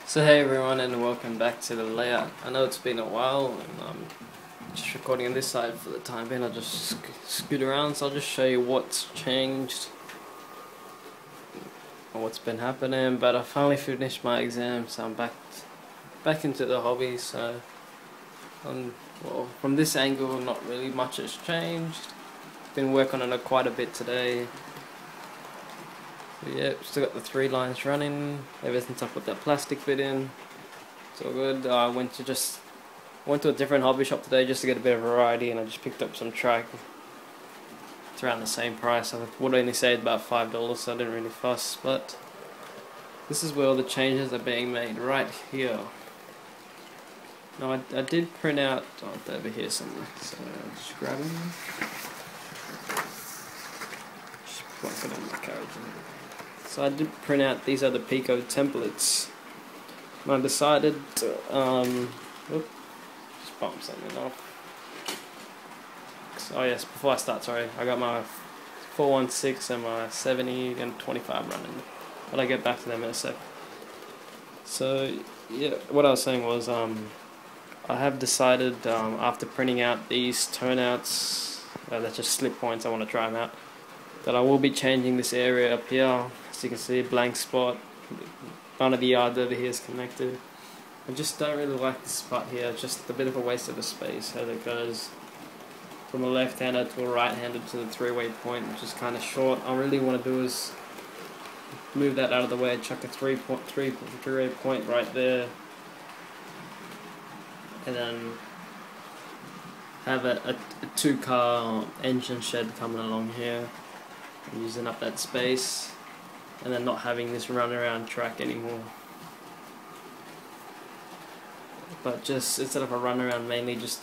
So hey everyone, and welcome back to the layout. I know it's been a while and I'm just recording on this side for the time being. I'll just scoot around, so I'll just show you what's changed and what's been happening. But I finally finished my exam, so I'm back into the hobby. So well, from this angle not really much has changed. Been working on it quite a bit today. But yeah, still got the 3 lines running ever since I put that plastic bit in. It's all good. I went to a different hobby shop today just to get a bit of variety, and I just picked up some track. It's around the same price. I would only say about $5, so I didn't really fuss. But this is where all the changes are being made, right here. Now I did print out over here somewhere, so I'll just grab them. Just plunk it on my carriage. So I did print out, these are the Pico templates. And I decided to, just bump something off. Oh yes, before I start, sorry, I got my 416 and my 70 and 25 running. But I'll get back to them in a sec. So yeah, what I was saying was, I have decided, after printing out these turnouts, that's just slip points, I want to try them out, that I will be changing this area up here. As you can see, a blank spot. None of the yard over here is connected. I just don't really like this spot here. It's just a bit of a waste of a space as it goes from a left-hander to a right-hander to the 3-way point, which is kind of short. All I really want to do is move that out of the way, chuck a 3-way point right there, and then have a 2-car engine shed coming along here, using up that space, and then not having this run around track anymore. But just instead of a run around, mainly just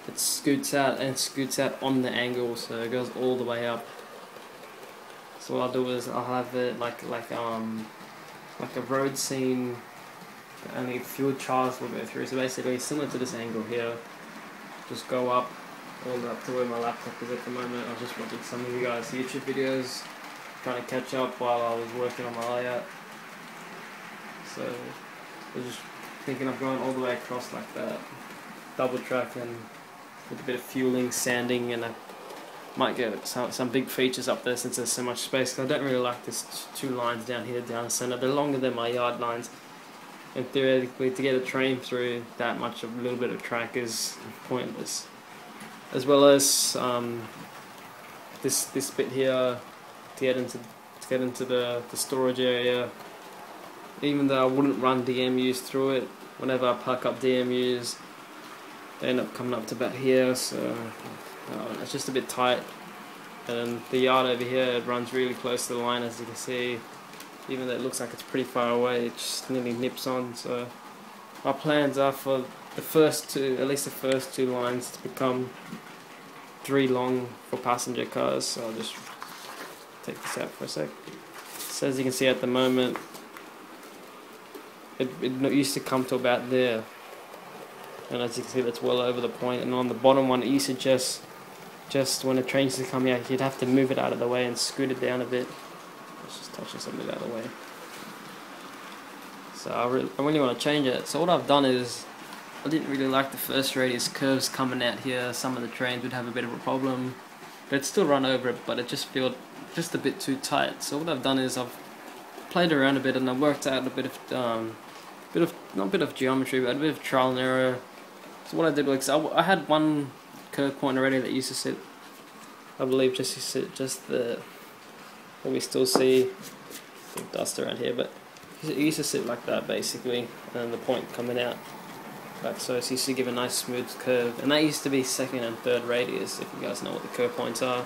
it scoots out on the angle, so it goes all the way up. So what I'll do is I'll have it like a road scene, only fuel charge will go through. So basically similar to this angle here, just go up all the way up to where my laptop is at the moment. I was just watching some of you guys' YouTube videos, trying to catch up while I was working on my layout. So I was just thinking of going all the way across like that, double track, and with a bit of fueling, sanding, and I might get some big features up there since there's so much space. Cause I don't really like this 2 lines down here down the center. They're longer than my yard lines, and theoretically to get a train through that much of a little bit of track is pointless. As well as this bit here to get into the storage area. Even though I wouldn't run DMUs through it, whenever I park up DMUs, they end up coming up to about here, so it's just a bit tight. And the yard over here, it runs really close to the line, as you can see. Even though it looks like it's pretty far away, it just nearly nips on. So my plans are for at least the first 2 lines to become 3 long for passenger cars. So I'll just take this out for a sec. So as you can see at the moment, it used to come to about there, and as you can see that's well over the point. And on the bottom one, it used to just when the trains to come out, you'd have to move it out of the way and scoot it down a bit. Let's just touch something out of the way. So I really want to change it. So what I've done is, I didn't really like the first radius curves coming out here. Some of the trains would have a bit of a problem. They'd still run over it, but it just felt just a bit too tight. So what I've done is I've played around a bit, and I've worked out a bit of not a bit of geometry, but a bit of trial and error. So what I did was I had one curve point already that used to sit, I believe, just the what we still see, dust around here, but it used to sit like that basically, and then the point coming out like so. So it used to give a nice smooth curve, and that used to be 2nd and 3rd radius, if you guys know what the curve points are.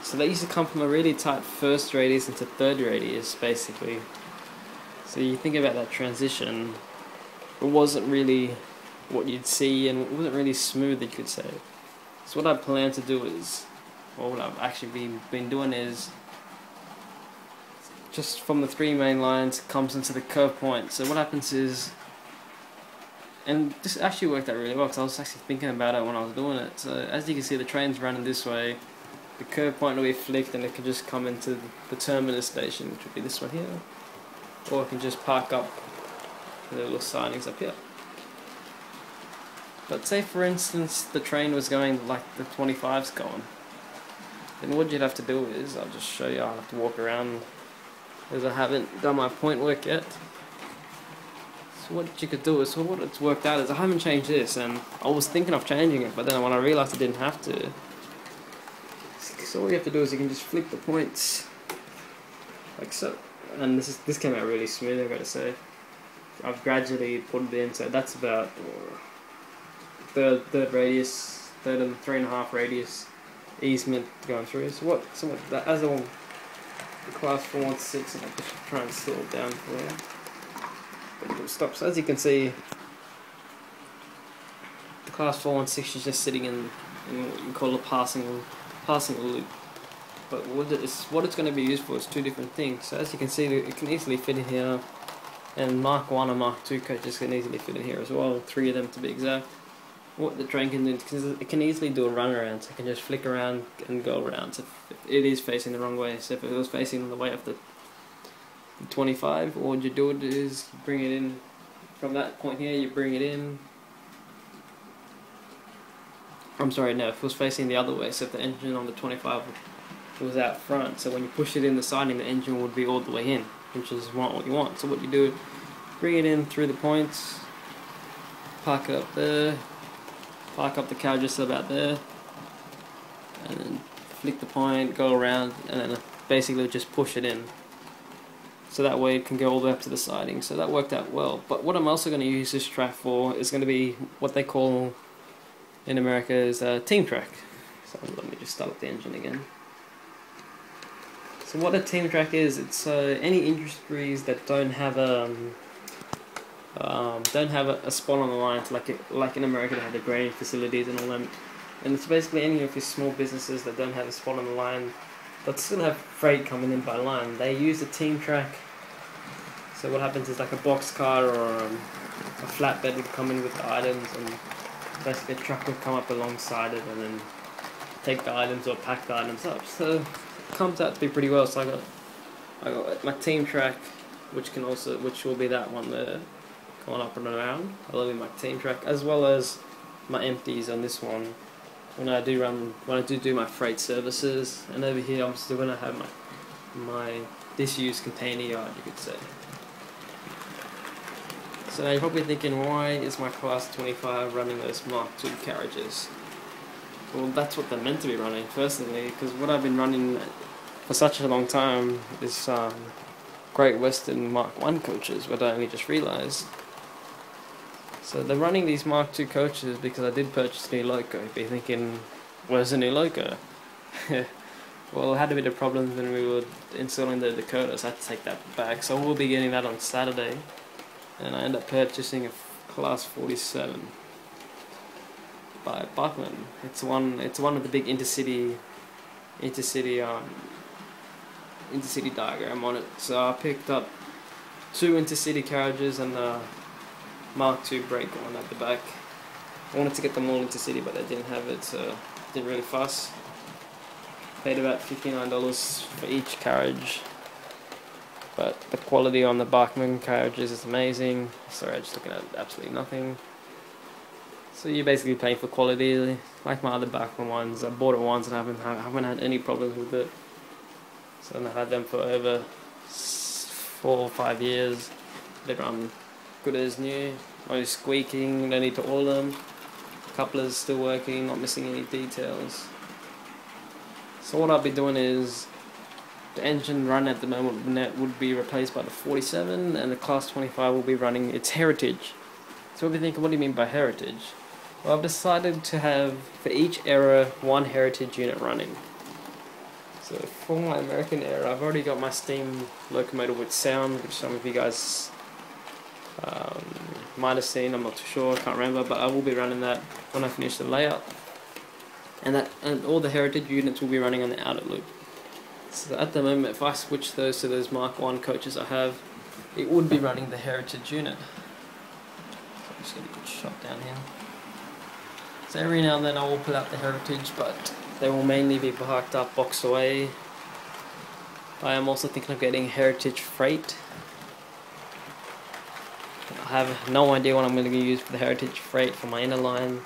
So they used to come from a really tight 1st radius into 3rd radius basically. So you think about that transition, it wasn't really what you'd see, and it wasn't really smooth, you could say. So what I plan to do is, or what I've actually been doing is, just from the 3 main lines comes into the curve point. So what happens is, and this actually worked out really well because I was actually thinking about it when I was doing it. So as you can see, the train's running this way, the curve point will be flicked, and it can just come into the terminus station, which would be this one here. Or I can just park up the little sidings up here. But say for instance the train was going like the 25's going, then what you'd have to do is, I'll just show you, I'll have to walk around because I haven't done my point work yet. So what you could do is, so what it's worked out is I haven't changed this, and I was thinking of changing it, but then when I realised I didn't have to. So all you have to do is you can just flick the points like so, and this came out really smooth, I gotta say. I've gradually put it in, so that's about third radius, third and 3.5 radius easement going through. So what that as a class 4 and 6, and I'll just try and slow it down for you. But it stops. As you can see, the class 4 and 6 is just sitting in what you call a passing loop. But what it's going to be used for is two different things. So as you can see, it can easily fit in here, and Mark 1 and Mark 2 coaches can easily fit in here as well, 3 of them to be exact. What the train can do, because it can easily do a run around, so it can just flick around and go around. So if it is facing the wrong way, so if it was facing the way of the 25, what you do is you bring it in from that point here, you bring it in. I'm sorry, no, if it was facing the other way, so if the engine on the 25 was out front, so when you push it in the siding, the engine would be all the way in, which is what you want. So what you do, bring it in through the points, park it up there, park up the car just about there, and then flick the point, go around, and then basically just push it in. So that way it can go all the way up to the siding. So that worked out well. But what I'm also going to use this track for is going to be what they call in America is a team track. So let me just start up the engine again. So what a team track is, it's any industries that don't have a spot on the line, like in America they have the grading facilities and all them, and it's basically any of these small businesses that don't have a spot on the line but still have freight coming in by line. They use a team track. So what happens is like a box car or a flatbed would come in with the items, and basically a truck would come up alongside it and then take the items or pack the items up. So it comes out to be pretty well. So I got my team track, which will be that one there, going up and around. I'll leave my team track as well as my empties on this one when I do my freight services. And over here I'm still gonna have my disused container yard, you could say. So now you're probably thinking, why is my class 25 running those Mark II carriages? Well, that's what they're meant to be running, personally, because what I've been running for such a long time is Great Western Mark I coaches, but I only just realised. So they're running these Mark II coaches because I did purchase a new loco. You'd be thinking, where's the new loco? Well, I had a bit of problems when we were installing the Dakota, so I had to take that back. So we'll be getting that on Saturday. And I ended up purchasing a class 47 by Bachmann. It's one of the big intercity diagram on it. So I picked up 2 intercity carriages and a Mark II brake one at the back. I wanted to get them all intercity, but they didn't have it, so I didn't really fuss. Paid about $59 for each carriage. But the quality on the Bachmann carriages is amazing. Sorry, I'm just looking at absolutely nothing. So you're basically paying for quality, like my other Bachmann ones. I bought it once and I haven't had any problems with it. So I've had them for over 4 or 5 years. They run good as new. No squeaking, no need to oil them. Couplers still working, not missing any details. So what I'll be doing is, the engine run at the moment would be replaced by the 47, and the class 25 will be running its heritage. So we'll be thinking, what do you mean by heritage? Well, I've decided to have, for each era, 1 heritage unit running. So for my American era, I've already got my steam locomotive with sound, which some of you guys might have seen, I'm not too sure, I can't remember, but I will be running that when I finish the layout. And all the heritage units will be running on the outer loop. So at the moment, if I switch those to those Mark I coaches I have, it would be running the heritage unit. So I'm just going to get a good shot down here. So every now and then I will pull out the heritage, but they will mainly be parked up, boxed away. I am also thinking of getting heritage freight. I have no idea what I'm going to use for the heritage freight for my inner line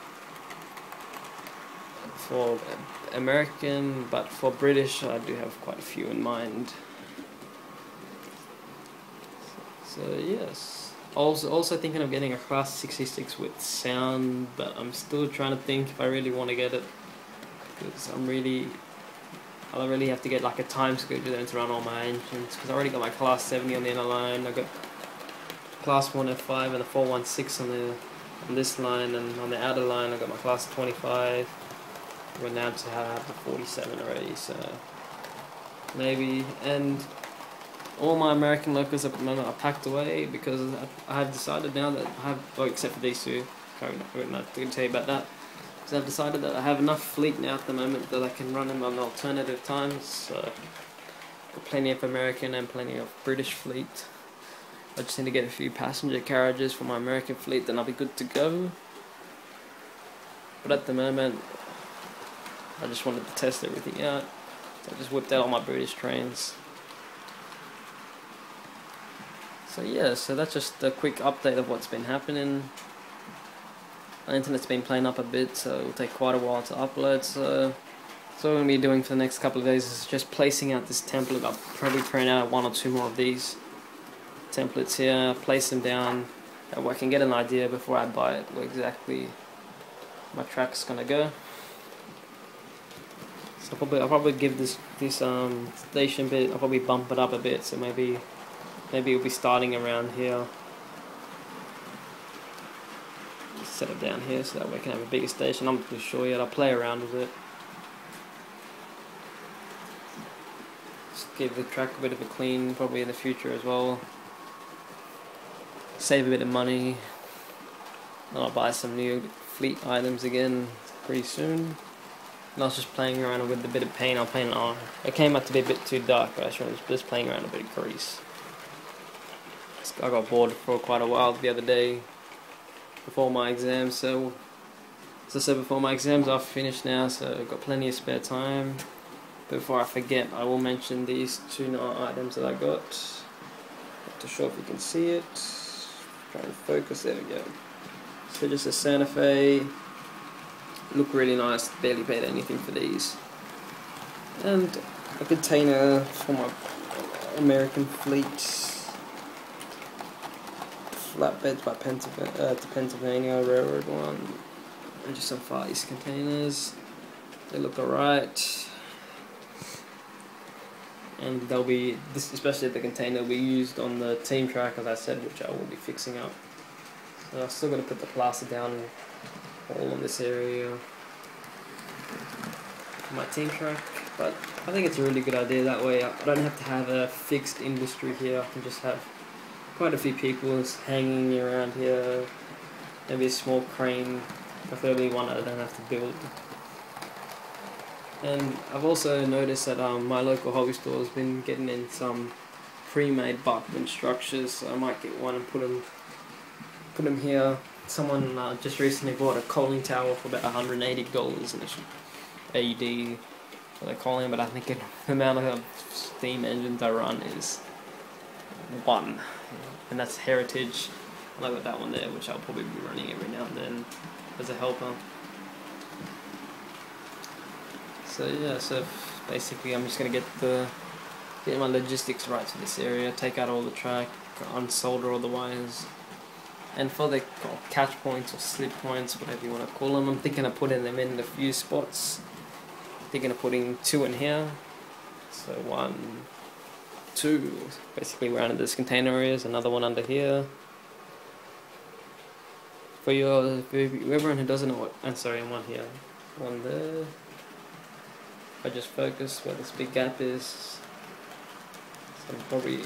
for American, but for British I do have quite a few in mind. So yes, also thinking of getting a class 66 with sound, but I'm still trying to think if I really want to get it, because I'll really have to get like a time schedule to run all my engines, because I already got my class 70 on the inner line, I got class 1 F5 and the 416 on this line, and on the outer line I got my class 25. We're now to have the 47 already, so maybe. And all my American locals at the moment are packed away, because I have decided now that I have, well, except for these two, I'm not going to tell you about that. So I've decided that I have enough fleet now at the moment that I can run them on alternative times. So got plenty of American and plenty of British fleet. I just need to get a few passenger carriages for my American fleet, then I'll be good to go. But at the moment, I just wanted to test everything out. So I just whipped out all my British trains. So yeah, so that's just a quick update of what's been happening. The internet's been playing up a bit, so it'll take quite a while to upload. So what I'm going to be doing for the next couple of days is just placing out this template. I'll probably print out 1 or 2 more of these templates here, place them down, that way I can get an idea before I buy it where exactly my track's going to go. So I'll probably give this station bit, I'll probably bump it up a bit, so maybe it'll be starting around here. Set it down here so that way I can have a bigger station. I'm not too sure yet, I'll play around with it. Just give the track a bit of a clean probably in the future as well. Save a bit of money. And I'll buy some new fleet items again pretty soon. And I was just playing around with a bit of paint. I'll paint it on. It came out to be a bit too dark, but I was just playing around a bit of grease. I got bored for quite a while the other day before my exams, so as I said before, my exams are finished now, so I've got plenty of spare time. Before I forget, I will mention these 2 items that I got. Not too sure if you can see it. Try and focus, there we go. So just a Santa Fe, look really nice, barely paid anything for these. And a container for my American fleet. Flatbeds by to Pennsylvania Railroad one, and just some Far East containers. They look alright, and they'll be especially the container will be used on the team track, as I said, which I will be fixing up. So I'm still going to put the plaster down all in this area for my team track, but I think it's a really good idea. That way I don't have to have a fixed industry here. I can just have quite a few people hanging around here, maybe a small crane, preferably one that I don't have to build. And I've also noticed that my local hobby store has been getting in some pre-made Bachman structures, so I might get one and put them here. Someone just recently bought a coaling tower for about $180 and it's AD for the coaling, but I think the amount of steam engines I run is 1. And that's heritage, and I got that one there, which I'll probably be running every now and then as a helper. So yeah, so basically I'm just gonna get my logistics right for this area, take out all the track, unsolder all the wires, and for the catch points or slip points, whatever you want to call them, I'm thinking of putting them in a few spots. Thinking of putting 2 in here, so 1, 2, basically around this container areas, another one under here. For everyone who doesn't know what, I'm sorry, and 1 here, 1 there. If I just focus where this big gap is, so I'm probably,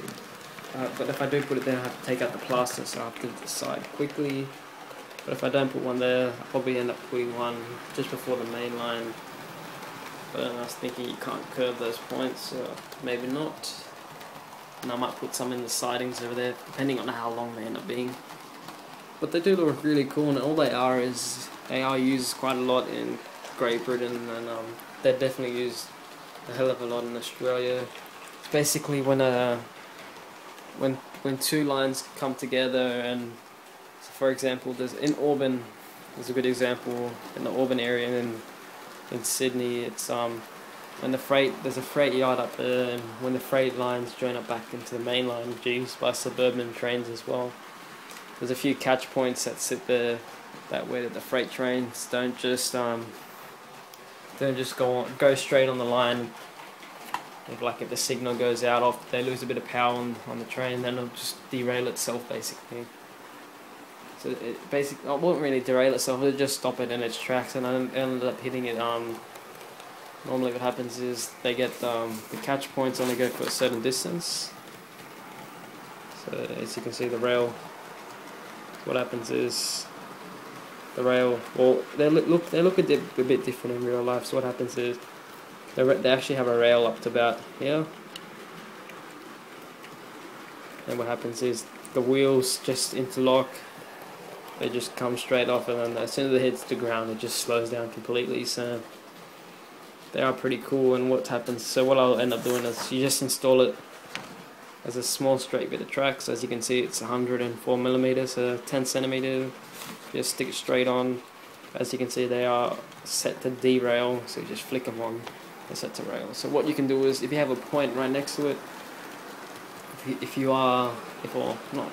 but if I do put it there I have to take out the plaster, so I have to decide quickly. But if I don't put 1 there, I'll probably end up putting 1 just before the main line. But I was thinking you can't curve those points, so maybe not. And I might put some in the sidings over there, depending on how long they end up being. But they do look really cool, and all they are used quite a lot in Great Britain, and they're definitely used a hell of a lot in Australia. It's basically when 2 lines come together and So for example, in Auburn, there's a good example in the Auburn area, and in Sydney, it's when there's a freight yard up there, and when the freight lines join up back into the main line, which are used by suburban trains as well, there's a few catch points that sit there that way that the freight trains don't just go straight on the line. If the signal goes out, off they lose a bit of power on the train, then it'll just derail itself basically. So it won't really derail itself, it'll just stop it in its tracks, and I ended up hitting it. Normally what happens is they get the catch points only go for a certain distance. So as you can see, the rail, what happens is the rail, well, they look a bit different in real life. So what happens is they actually have a rail up to about here, and what happens is the wheels just interlock, they just come straight off, and then as soon as it hits the ground it just slows down completely. So they are pretty cool. And what happens, so what I'll end up doing is you just install it as a small straight bit of track. So as you can see, it's 104 millimeters, so 10 centimeters. Just stick it straight on. As you can see, they are set to derail, so you just flick them on, they're set to rail. So what you can do is, if you have a point right next to it, if not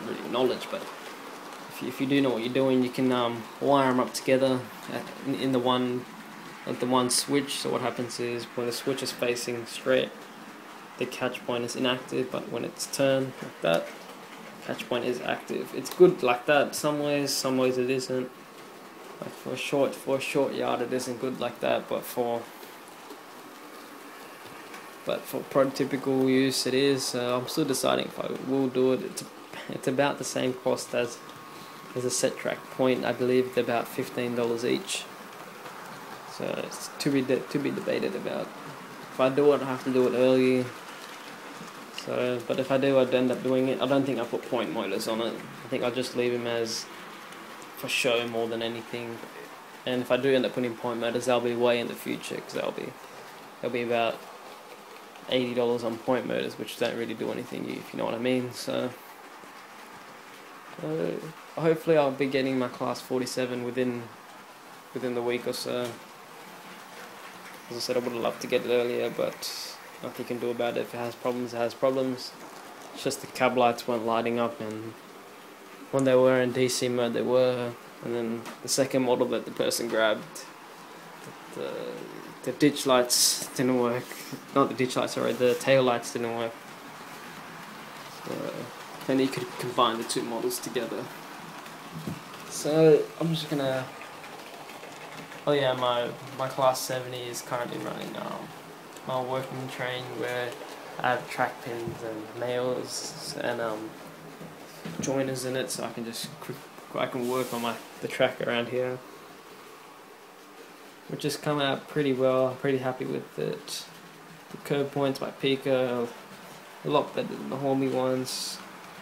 really knowledge, but if you do know what you're doing, you can wire them up together in the one switch. So what happens is, when the switch is facing straight, the catch point is inactive, but when it's turned like that, catch point is active. It's good like that some ways it isn't. Like for a short yard it isn't good like that, but for prototypical use it is. I'm still deciding if I will do it. It's about the same cost as a set track point. I believe they're about $15 each. So it's to be debated about. If I do it, I have to do it early. So, but if I do, I'd end up doing it. I don't think I'll put point motors on it. I think I'll just leave them as for show more than anything. And if I do end up putting point motors, they'll be way in the future, because they'll be about $80 on point motors, which don't really do anything, if you know what I mean. So hopefully I'll be getting my class 47 within the week or so. As I said, I would have loved to get it earlier, but nothing you can do about it. If it has problems, it has problems. It's just the cab lights weren't lighting up, and when they were in DC mode they were, and then the second model that the person grabbed, the ditch lights didn't work. Not the ditch lights, sorry, the tail lights didn't work. So then you could combine the two models together. So I'm just gonna, oh yeah, my class 70 is currently running my working train, where I have track pins and nails and joiners in it, so I can work on the track around here, which has come out pretty well. I'm pretty happy with it. The curve points by Pika are a lot better than the Hornby ones.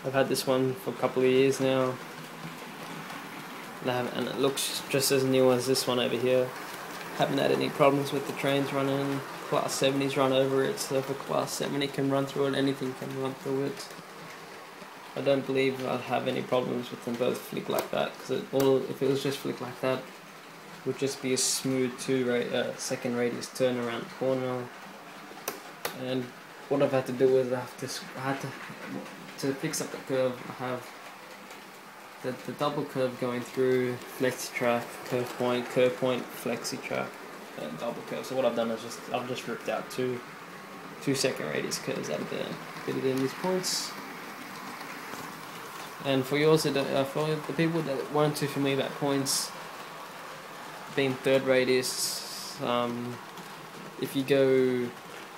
I've had this one for a couple of years now, and it looks just as new as this one over here. Haven't had any problems with the trains running. Class 70's run over it, so if a Class 70 can run through it, anything can run through it. I don't believe I'd have any problems with them both flick like that, because if it was just flick like that, it would just be a smooth second radius turn around the corner. And what I've had to do is I had to fix up the curve. I have the double curve going through, flexi track, curve point, flexi track, and double curve. So what I've done is I've just ripped out two second radius curves out of there, fitted in these points. And for yours, for the people that weren't too familiar about points being third radius, if you go,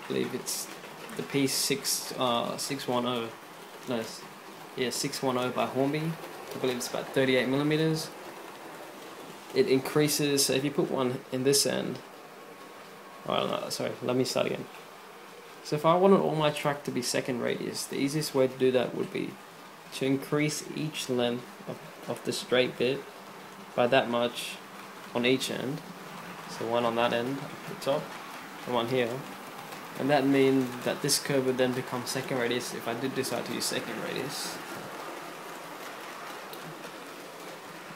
I believe it's the P610, 610 by Hornby. I believe it's about 38 millimeters. It increases, so if you put one in this end, let me start again. So if I wanted all my track to be second radius, the easiest way to do that would be to increase each length of the straight bit by that much on each end. So one on that end at the top, and one here. And that means that this curve would then become second radius if I did decide to use second radius.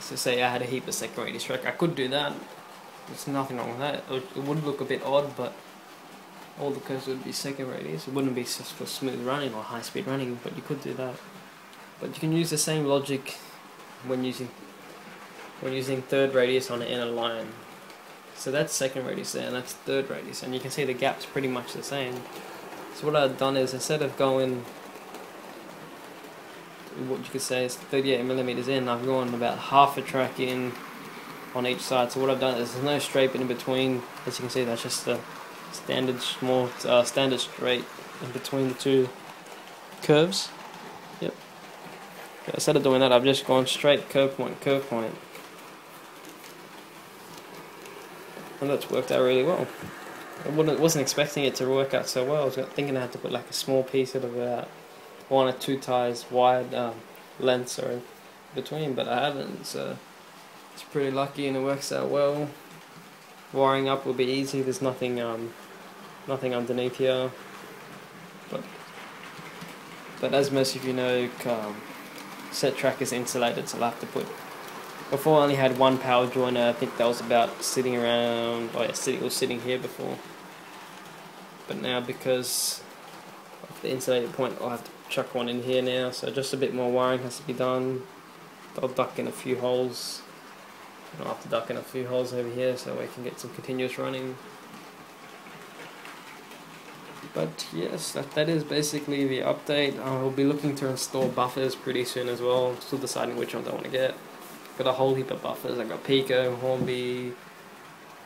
So say I had a heap of second radius track, I could do that. There's nothing wrong with that. It would look a bit odd, but all the curves would be second radius. It wouldn't be just for smooth running or high speed running, but you could do that. But you can use the same logic when using third radius on an inner line. So that's second radius there, and that's third radius, and you can see the gap's pretty much the same. So what I've done is, instead of going, what you could say is 38mm in, I've gone about half a track in on each side. So what I've done is there's no straight in between. As you can see, that's just a standard standard straight in between the two curves. Yep. Yeah, instead of doing that, I've just gone straight curve point, and that's worked out really well. I wasn't expecting it to work out so well. I was thinking I had to put like a small piece of about 1 or 2 ties wide lengths or between, but I haven't. So it's pretty lucky, and it works out well. Wiring up will be easy. There's nothing underneath here. But as most of you know, set track is insulated, so I'll have to put. Before I only had one power joiner. I think that was about sitting around. Oh yeah, it was sitting here before. But now, because of the insulated point, I'll have to chuck one in here now. So just a bit more wiring has to be done. I'll duck in a few holes. And I'll have to duck in a few holes over here so we can get some continuous running. But yes, that is basically the update. I will be looking to install buffers pretty soon as well. I'm still deciding which ones I want to get. Got a whole heap of buffers. I've got Pico, Hornby,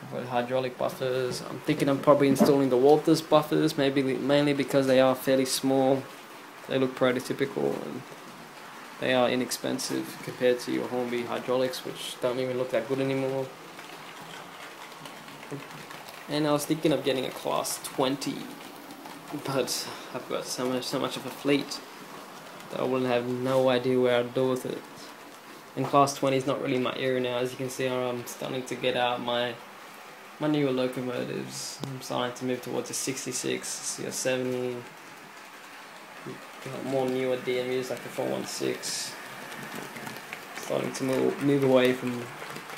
I've got hydraulic buffers. I'm thinking I'm probably installing the Walters buffers, mainly because they are fairly small. They look prototypical and they are inexpensive compared to your Hornby hydraulics, which don't even look that good anymore. And I was thinking of getting a class 20, but I've got so much of a fleet that I wouldn't have no idea where I'd do with it. And class 20 is not really my area now. As you can see, I'm starting to get out my newer locomotives. I'm starting to move towards a 66, a 70, more newer DMUs like a 416. Starting to move away from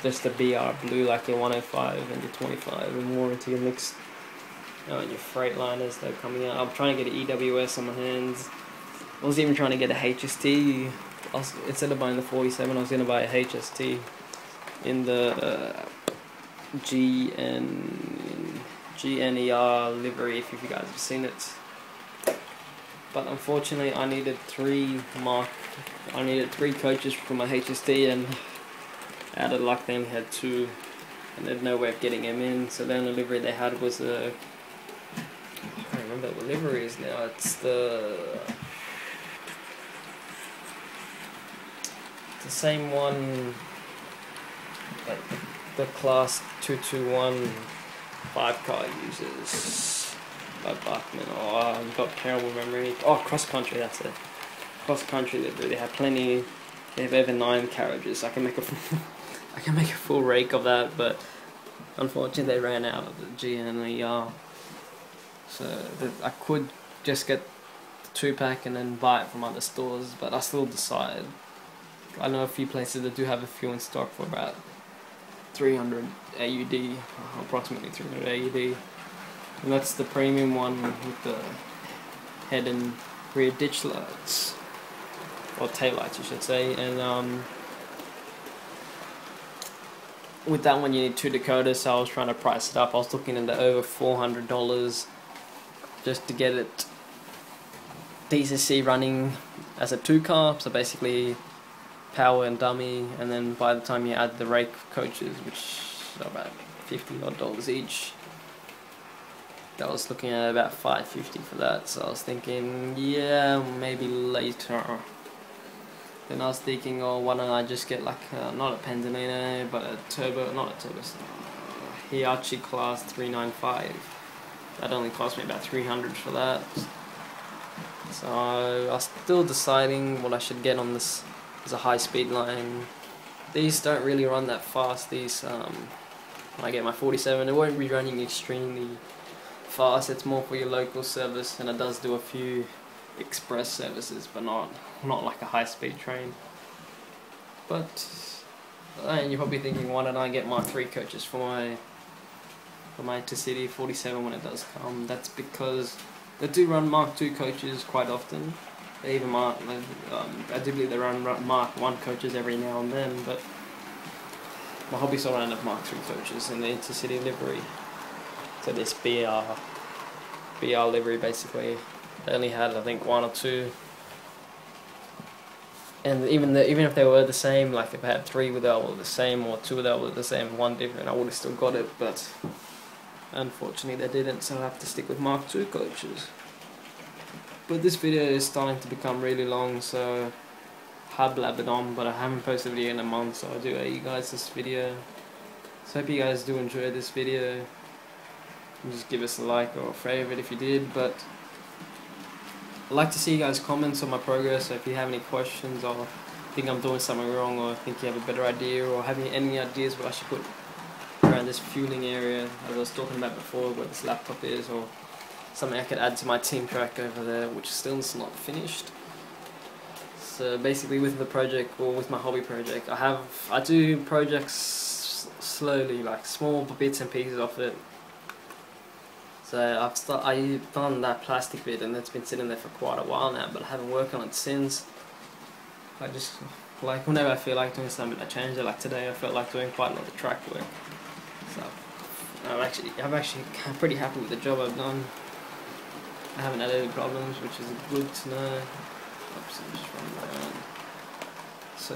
just the BR blue like your 105 and your 25, and more into your mixed, and your Freightliners that are coming out. I'm trying to get an EWS on my hands. I was even trying to get a HST. Instead of buying the 47, I was going to buy a HST in the GNER livery, if you guys have seen it. But unfortunately, I needed 3 coaches for my HST, and out of luck they only had 2, and there's no way of getting them in. So the only livery they had was I can't remember what livery is now. It's the same one that the class 221 5-car uses by Bachman. Oh, I've got terrible memory. Oh, cross country, that's it. Cross country livery. They have plenty. They have over 9 carriages. I can make a full rake of that, but unfortunately they ran out of the GNER. So I could just get the 2-pack and then buy it from other stores, but I still decide. I know a few places that do have a few in stock for about 300 AUD, approximately 300 AUD. And that's the premium one with the head and rear ditch lights, or tail lights, you should say. And with that one you need 2 decoders, so I was trying to price it up. I was looking into over $400 just to get it DCC running as a 2-car, so basically power and dummy, and then by the time you add the rake coaches, which are about $50 each, I was looking at about $550 for that. So I was thinking, yeah, maybe later. Then I was thinking, oh, why don't I just get like not a Pendolino, but a Hiachi class 395. That only cost me about $300 for that. So I was still deciding what I should get on this. As a high-speed line. These don't really run that fast. These, when I get my 47, it won't be running extremely fast. It's more for your local service, and it does do a few express services, but not like a high-speed train. But And you're probably thinking, why don't I get Mark 3 coaches for my Intercity 47 when it does come? That's because they do run Mark 2 coaches quite often. They even I do believe they run Mark 1 coaches every now and then, but my hobby's all around of Mark 3 coaches in the Intercity livery. So this BR livery basically. They only had, I think, 1 or 2. And even if they were the same, like if I had 3 without the same or 2 without the same, 1 different, I would have still got it, but unfortunately they didn't, so I have to stick with Mark 2 coaches. But this video is starting to become really long, so I blabbered on, but I haven't posted a video in a month, so I do owe you guys this video. So hope you guys do enjoy this video. Just give us a like or a favourite if you did, but I'd like to see you guys' comments on my progress. So if you have any questions or think I'm doing something wrong, or think you have a better idea, or have any ideas what I should put around this fueling area as I was talking about before, where this laptop is, or something I could add to my team track over there, which still is not finished. So basically with the project, or with my hobby project, I do projects slowly, like small bits and pieces of it. So I've done that plastic bit, and it's been sitting there for quite a while now, but I haven't worked on it since. I just, like, whenever I feel like doing something, I change it. Like today I felt like doing quite a lot of track work. So I'm actually pretty happy with the job I've done. I haven't had any problems, which is good to know. Oops, I'm just running around. So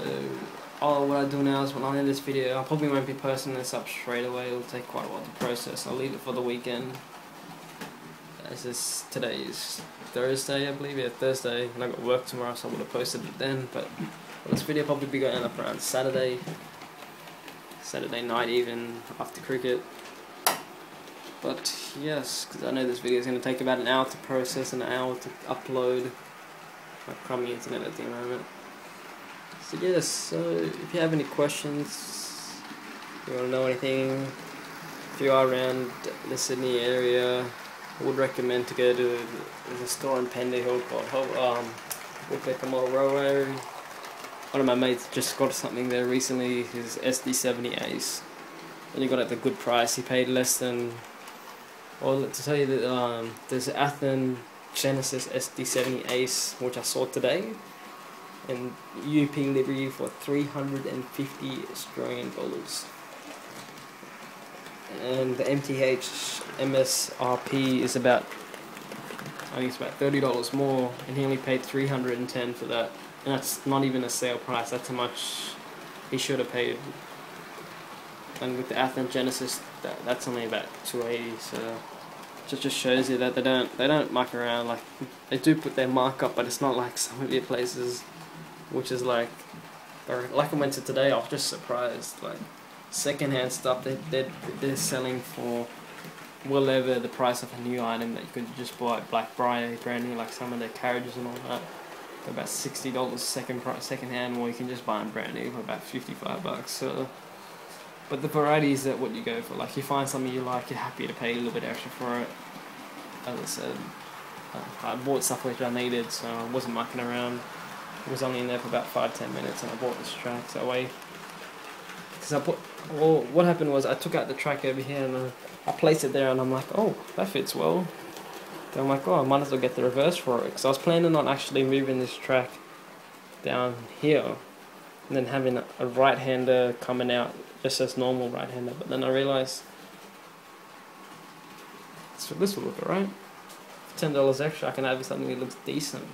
what I do now is, when I end this video, I probably won't be posting this up straight away. It'll take quite a while to process. I'll leave it for the weekend. As today is Thursday, I believe. Yeah, Thursday, and I got work tomorrow, so I would have posted it then. But this video will probably be going up around Saturday night, even after cricket. But yes, because I know this video is going to take about an hour to process, an hour to upload. My crummy internet at the moment. So yes, so if you have any questions, if you want to know anything, if you are around the Sydney area, I would recommend to go to a store in Pendy Hill called Woodpecker Model Railway. One of my mates just got something there recently, his SD70 Ace. And he got it at a good price. He paid less than, well, to tell you that there's an Athens Genesis SD70 Ace, which I saw today, and UP livery for 350 Australian dollars. And the MTH MSRP is about, I think it's about $30 more, and he only paid $310 for that. And that's not even a sale price. That's how much he should have paid. And with the Athens Genesis, that's only about $280. So it just shows you that they don't muck around. Like, they do put their mark up, but it's not like some of your places, which is like I went to today. I was just surprised. Like, second-hand stuff, they're selling for well over the price of a new item that you could just buy at Black Friday brand new, like some of their carriages and all that. They're about $60 second-hand, or you can just buy them brand new for about $55. So, but the variety is that what you go for. Like, you find something you like, you're happy to pay a little bit extra for it. As I said, I bought stuff which I needed, so I wasn't mucking around. It was only in there for about 5-10 minutes, and I bought this track. So what happened was, I took out the track over here and I placed it there, and I'm like, oh, that fits well. Then I'm like, oh, I might as well get the reverse for it, because I was planning on actually moving this track down here and then having a right-hander coming out just as normal right-hander. But then I realized this will look alright. For $10 extra, I can have something that looks decent,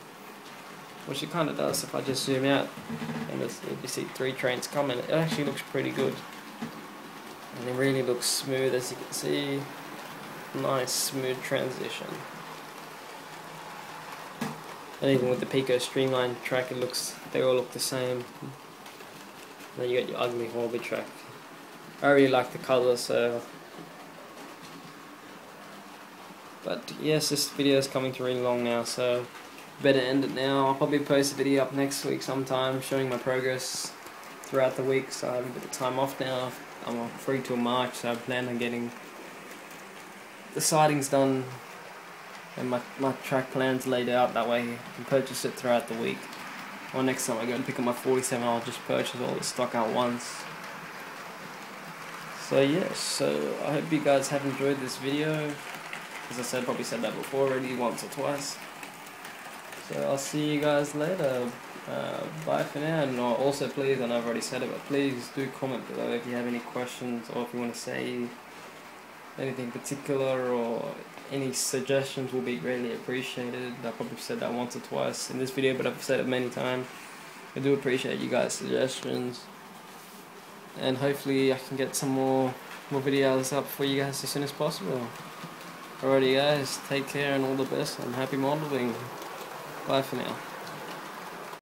which it kind of does. If I just zoom out and you see 3 trains coming, it actually looks pretty good. And it really looks smooth, as you can see. Nice smooth transition. And even with the Pico Streamline track, they all look the same. And then you got your ugly Horby track. I really like the colour, so. But yes, this video is coming to really long now, so better end it now. I'll probably post a video up next week sometime showing my progress throughout the week, so I have a bit of time off now. I'm free till March, so I plan on getting the sidings done and my track plans laid out. That way I can purchase it throughout the week. Or next time I go to pick up my 47, I'll just purchase all the stock at once. So yes, so I hope you guys have enjoyed this video. As I said, probably said that before already, once or twice. So I'll see you guys later. Bye for now. And also please, I know I've already said it, but please do comment below if you have any questions or if you want to say anything particular or any suggestions will be greatly appreciated. I probably said that once or twice in this video, but I've said it many times. I do appreciate you guys' suggestions. And hopefully I can get some more videos up for you guys as soon as possible. Alrighty guys, take care and all the best and happy modeling. Bye for now.